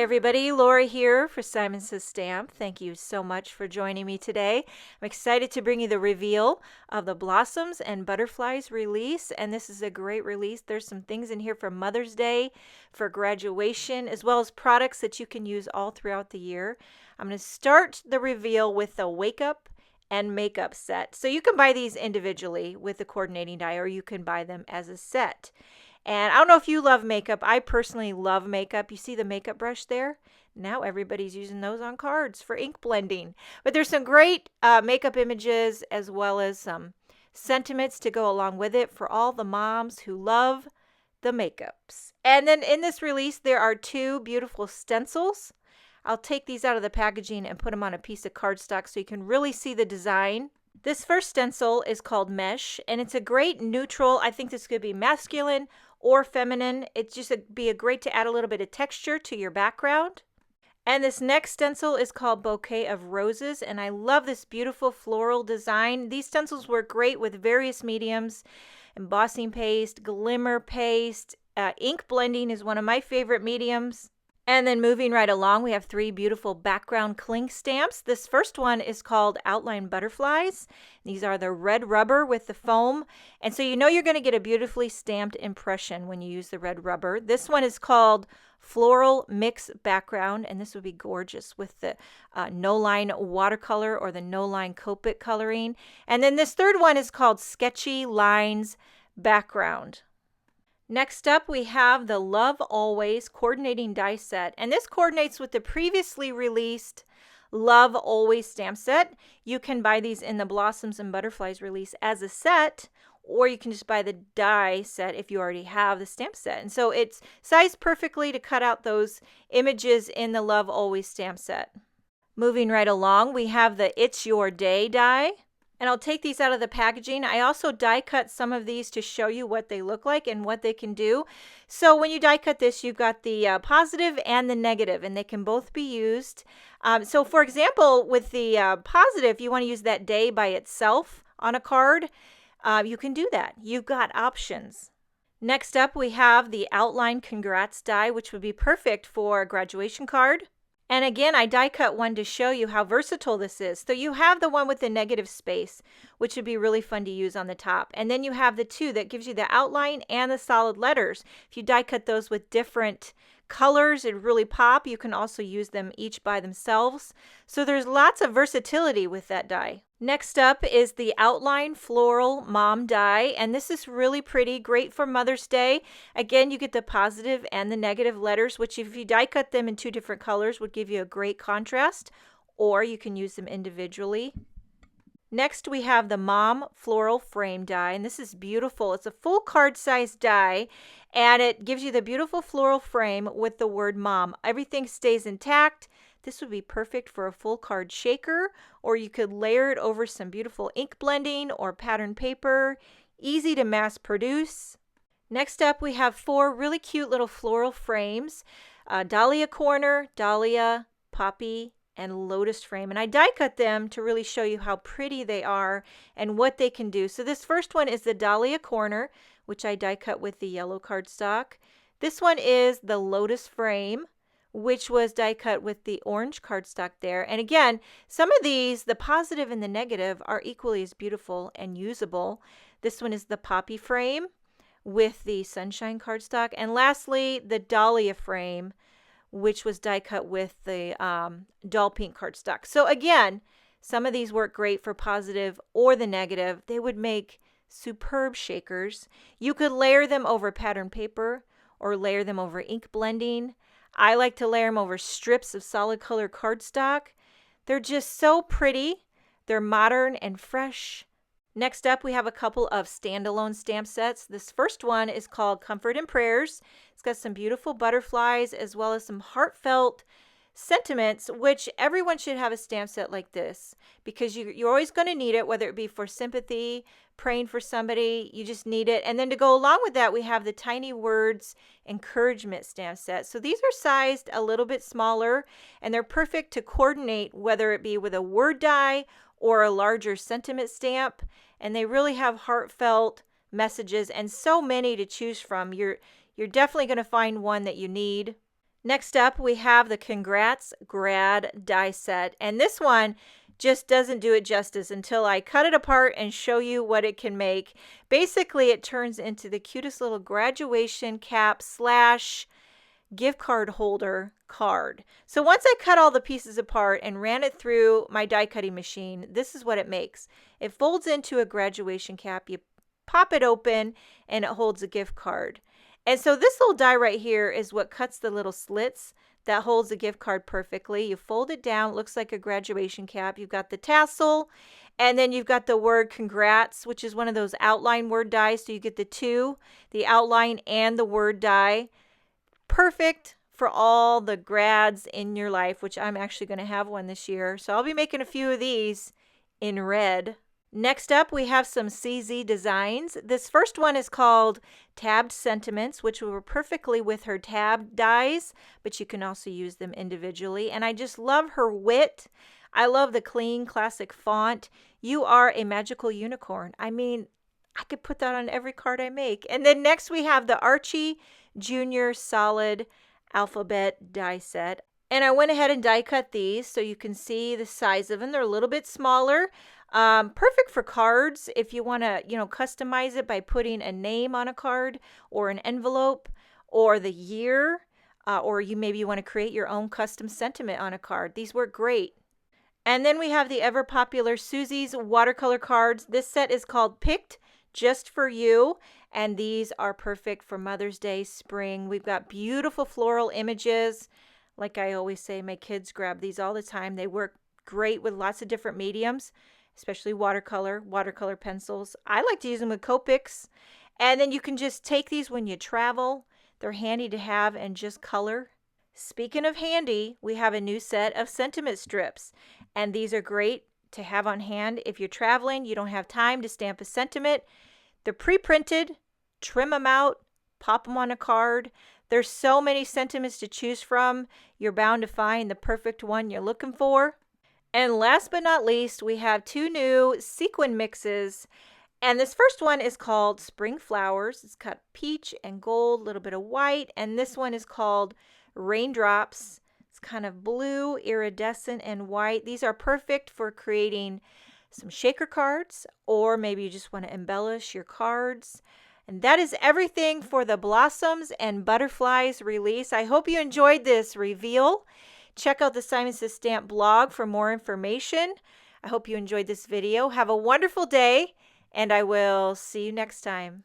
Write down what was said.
everybody, Laura here for Simon Says Stamp. Thank you so much for joining me today. I'm excited to bring you the reveal of the Blossoms and Butterflies release, and this is a great release. There's some things in here for Mother's Day, for graduation, as well as products that you can use all throughout the year. I'm going to start the reveal with the Wake Up and Makeup set. So you can buy these individually with the coordinating die, or you can buy them as a set. And I don't know if you love makeup. I personally love makeup. You see the makeup brush there? Now everybody's using those on cards for ink blending. But there's some great makeup images as well as some sentiments to go along with it for all the moms who love the makeups. And then in this release, there are two beautiful stencils. I'll take these out of the packaging and put them on a piece of cardstock so you can really see the design. This first stencil is called Mesh, and it's a great neutral. I think this could be masculine or feminine. It's just be a great to add a little bit of texture to your background. And this next stencil is called Bouquet of Roses, and I love this beautiful floral design. These stencils work great with various mediums, embossing paste, glimmer paste, ink blending is one of my favorite mediums. And then moving right along, we have three beautiful background cling stamps. This first one is called Outline Butterflies. These are the red rubber with the foam. And so you know you're going to get a beautifully stamped impression when you use the red rubber. This one is called Floral Mix Background, and this would be gorgeous with the no-line watercolor or the no-line Copic coloring. And then this third one is called Sketchy Lines Background. Next up, we have the Love Always coordinating die set, and this coordinates with the previously released Love Always stamp set. You can buy these in the Blossoms and Butterflies release as a set, or you can just buy the die set if you already have the stamp set. And so it's sized perfectly to cut out those images in the Love Always stamp set. Moving right along, we have the It's Your Day die. And I'll take these out of the packaging. I also die cut some of these to show you what they look like and what they can do. So when you die cut this, you've got the positive and the negative, and they can both be used. So for example, with the positive, you want to use that day by itself on a card, you can do that. You've got options. Next up, we have the Outline Congrats die, which would be perfect for a graduation card. And again, I die cut one to show you how versatile this is. So you have the one with the negative space, which would be really fun to use on the top. And then you have the two that gives you the outline and the solid letters. If you die cut those with different colors, it really pop. You can also use them each by themselves. So there's lots of versatility with that die. Next up is the Outline Floral Mom Die, and this is really pretty, great for Mother's Day. Again, you get the positive and the negative letters, which if you die cut them in two different colors would give you a great contrast, or you can use them individually. Next, we have the Mom Floral Frame Die, and this is beautiful. It's a full card size die, and it gives you the beautiful floral frame with the word Mom. Everything stays intact. This would be perfect for a full card shaker, or you could layer it over some beautiful ink blending or pattern paper. Easy to mass produce. Next up, we have four really cute little floral frames. Dahlia Corner, Dahlia, Poppy, and Lotus Frame. And I die cut them to really show you how pretty they are and what they can do. So this first one is the Dahlia Corner, which I die cut with the yellow cardstock. This one is the Lotus Frame, which was die cut with the orange cardstock there. And again, some of these, the positive and the negative, are equally as beautiful and usable. This one is the Poppy Frame with the Sunshine cardstock. And lastly, the Dahlia Frame, which was die cut with the Dull Pink cardstock. So again, some of these work great for positive or the negative. They would make superb shakers. You could layer them over pattern paper or layer them over ink blending. I like to layer them over strips of solid color cardstock. They're just so pretty. They're modern and fresh. Next up, we have a couple of standalone stamp sets. This first one is called Comfort and Prayers. It's got some beautiful butterflies as well as some heartfelt sentiments, which everyone should have a stamp set like this because you're always going to need it, whether it be for sympathy, praying for somebody, you just need it. And then to go along with that, we have the Tiny Words Encouragement stamp set. So these are sized a little bit smaller, and they're perfect to coordinate, whether it be with a word die or a larger sentiment stamp. And they really have heartfelt messages and so many to choose from. You're definitely going to find one that you need. Next up, we have the Congrats Grad die set, and this one just doesn't do it justice until I cut it apart and show you what it can make. Basically, it turns into the cutest little graduation cap slash gift card holder card. So once I cut all the pieces apart and ran it through my die cutting machine, this is what it makes. It folds into a graduation cap. You pop it open and it holds a gift card. And so this little die right here is what cuts the little slits that holds the gift card perfectly. You fold it down, it looks like a graduation cap. You've got the tassel, and then you've got the word congrats, which is one of those outline word dies. So you get the two, the outline and the word die. Perfect for all the grads in your life, which I'm actually going to have one this year. So I'll be making a few of these in red. Next up, we have some CZ designs. This first one is called Tabbed Sentiments, which will work perfectly with her tab dies, but you can also use them individually. And I just love her wit. I love the clean, classic font. You are a magical unicorn. I mean, I could put that on every card I make. And then next we have the Archie Junior Solid Alphabet die set. And I went ahead and die cut these so you can see the size of them. They're a little bit smaller. Perfect for cards if you want to, customize it by putting a name on a card or an envelope or the year, or maybe you want to create your own custom sentiment on a card. These work great. And then we have the ever popular Susie's watercolor cards. This set is called Picked Just for You, and these are perfect for Mother's Day, spring. We've got beautiful floral images. Like I always say, my kids grab these all the time. They work great with lots of different mediums, especially watercolor pencils. I like to use them with Copics. And then you can just take these when you travel. They're handy to have and just color. Speaking of handy, we have a new set of sentiment strips. And these are great to have on hand if you're traveling, you don't have time to stamp a sentiment. They're pre-printed, trim them out, pop them on a card. There's so many sentiments to choose from. You're bound to find the perfect one you're looking for. And last but not least, we have two new sequin mixes. And this first one is called Spring Flowers. It's got peach and gold, a little bit of white. And this one is called Raindrops. It's kind of blue, iridescent, and white. These are perfect for creating some shaker cards, or maybe you just want to embellish your cards. And that is everything for the Blossoms and Butterflies release. I hope you enjoyed this reveal. Check out the Simon Says Stamp blog for more information. I hope you enjoyed this video. Have a wonderful day, and I will see you next time.